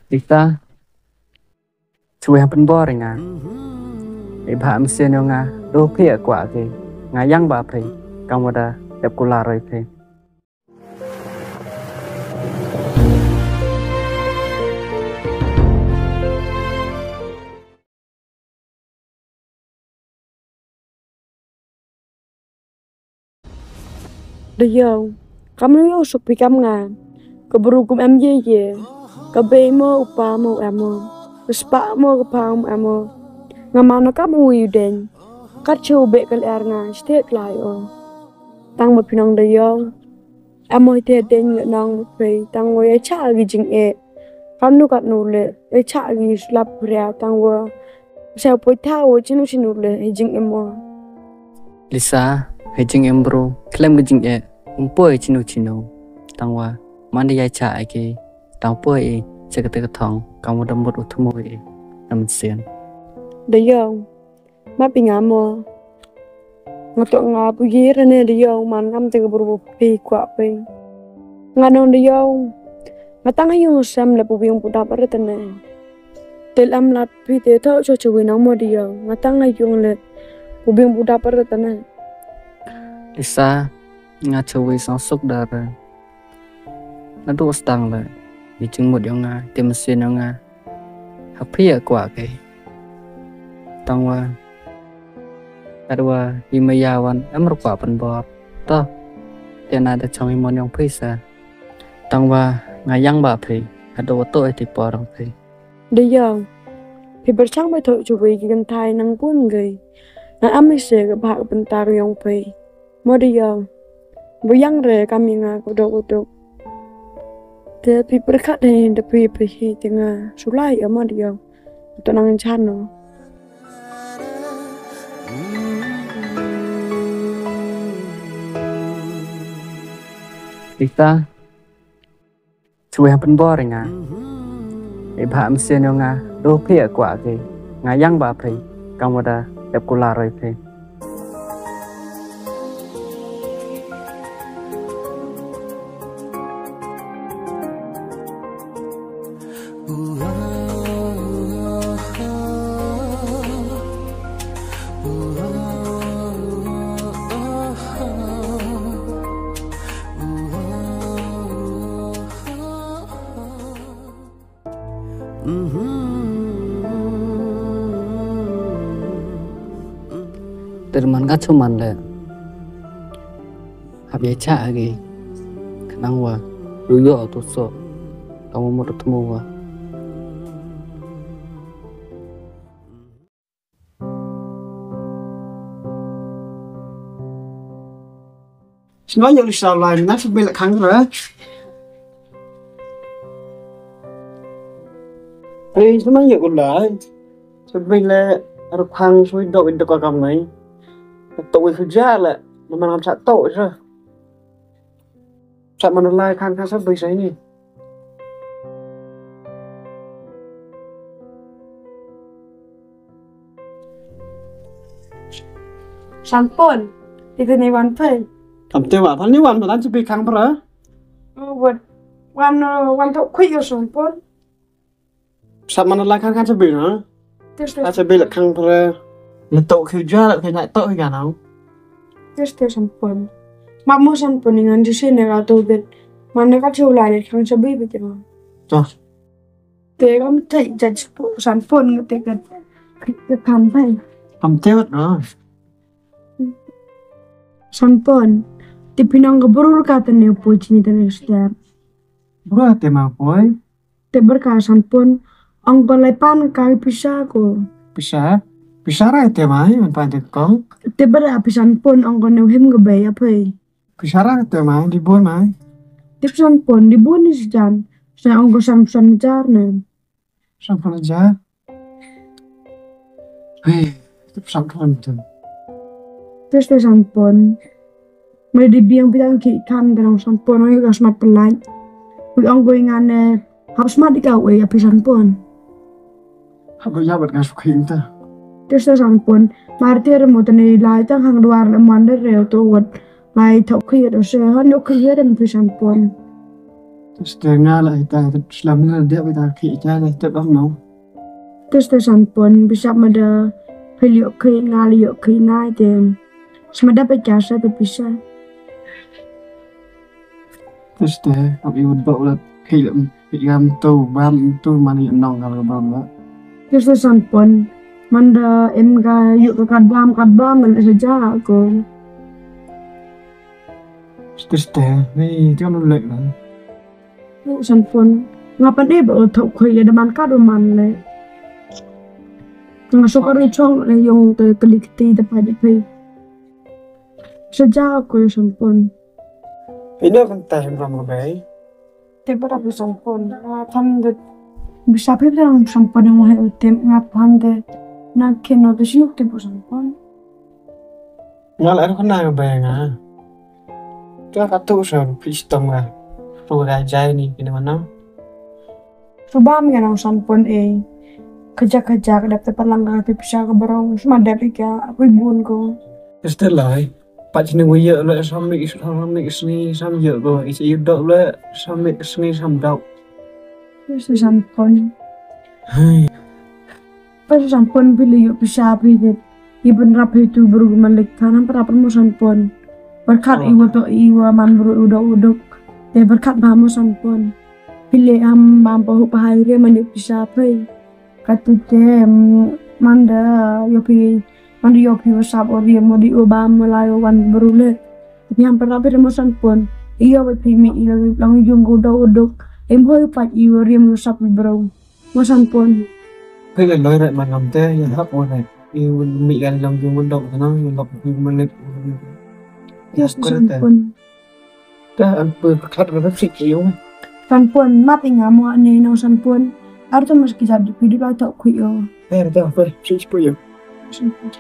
Kita chui happen boring à. Iba mesin yang do pia kwa ke ngayang ba pre kamu dah dap kula roi pre. Được rồi, kamu yo supi kam nga. Keburu kum em ye. Kabe mo upa mo amo. Spa mo kapam amo. Ngamano kamu yuden. Kachu be kal er nga state lai o. Tang mo pinong de yo. Amo te den nang pe tang wo ya cha gi jing e. Kanu kat nu le e cha gi slap ria tang wo. Sa po ta wo chinu le e jing emo. Lisa hejing embro klem gejing e umpoi chinu tangwa mandi ya cha ake tang poi sekete ketong kamu dambut utumo e nam sen. Được rồi, má bị ngã mò. Ngã tụi ngã bùi ghế ra nè được rồi, mà ngắm từ bùi bì quả bì. Ngã nông được rồi, ngã tăng hay dùng xem là bùi biếng bùi đạp ở đây nè. Để làm lạt bì tế thọ cho chú bùi nóng mò được rồi, ngã tăng hay dùng là bùi biếng bùi đạp ở đây nè. Lisa nga chui sang suk dar. Nó đua stang là vì chừng một yang nga tìm mesin yang nga happy kwa ke. Tangwa adwa imayawan amrupa penbor to tiana da chami mon yang pisa tangwa ngayang ba phi adwa to ti porang phi. Được rồi, thì bật sáng bài thọ chú bùi gần thai năng buôn người. Nó ám mới sẽ gặp hạ bên ta rồi ông bì. Mà được rồi, bùi yang rè kami ngà của độc. Thế thì bật khát hình đập bì bì thì ngà số lại ở mà được rồi. Tụi năng chăn nó. Kita chui happen boring à. Iba mesin yang do pia kwa ke ngayang ba phi kamu dah dap kula roi phi. Terman ka cuman le habis cha lagi kenang wa dulu atau so kamu mau ketemu wa nói như sao lại nó phải là khăn rồi ấy nó nói như con lại phải là được khăn suy đội được qua cầm này tội phải ra là mà làm sao tội rồi sao mà nó lại khăn khăn sắp bị sấy nhỉ Sampun, itu nih wan pay. cầm tiêu bảo thânวันmà đang chỉ bị khăn rồi Wan thọ khuy ở sampun. sao mà nó lại khăn khăn sắp bị nữa ta sẽ bị là khăn rồi là tội khi ra lại phải lại tội cả nào Este sampun. Mak mo sampun dengan di sini atau ben. Mana kan siulan kan sabi betul. cho Te kan thấy jadi sampun ngerti kan. Kita kampai. cầm tiêu nữa Sampun. Tipinang keberur kata ne puji ni dan setiap. bữa thì mà cuối Te berkah sampun. Ang pan kali pisah ko. bisa ra thì mà mình phải được có Te berapa sampun ang kono hem gebay apa. bisa ra thì mà đi buôn mà Tip sampun di buon si jan. Saya ang ko samson jar ne. xong phần giá tiếp xong phần thường Terus te sampun. May dibiang bidang ki kan dalam sampun ang yung asmat pelaj. Ui ang ko ingane harus mati kau api sampun. học được giao vật ngài phục hiện ta Terus te sampun. Marti remote ni lai tang hang luar le mande reo to wat. Lai thok khi do se han yo khi den api sampun. setengah lah kita selama dia kita kita tetap mau Terus sampun bisa mada pelio ke ngalio ke nai tem. Semada pecasa tu bisa. terus deh kami udah lah film film tu mana yang nong kalau bam lah Terus sampun manda em ga yuk ke kadam mala saja aku. terus deh nih dia nolak lah Yuk sampun ngapa deh bawa thok koi ada man kado man le. Ngasuk karo chong le yung te kelikti depan depan. Saja aku sampun. ini kan time ram lebih Tiba tapi sampun. Tham de bisa pep dalam sampun yang mau utem ngapan de nak kena tu siuk tiba sampun. ngal ada kan nang bayang ah tu kata usah pistom lah tu gajah ni kena mana Subam yang sampun kerja-kerja dapat pelanggan tapi bisa ke barang semua dapat ya aku ibun ko. terus deh lah Pak sini gue lah sampai sini sampai go isi idok lah sampai sini sampai Terus sampun. hai Pas sampun pilih yuk bisa pilih. Ibun rapi itu berhubungan lekkan para permu sampun. Berkat iwa to iwa man udah uduk. Dia berkat bamu sampun. Pilih mampu pahayre man yuk bisa pilih. Katu tem manda yopi wasap ori mo di ubam melayu wan berule. Tapi yang pernah permu sampun. Iya pilih iya lang yung udah uduk. Hoi pat iwa ri wasap bro. Mo sampun. Thế là nói lại mà làm thế là hấp ôn này yêu mỹ gan lòng yêu muốn động thì nó lọc yêu muốn lên Yes sampun. ta ăn bơ khát là rất xịt yếu Sampun mapi nga mo ane no sampun. Arto mas kisah di video la tok kuyo. thế là ta phải xịt bơ Sampun.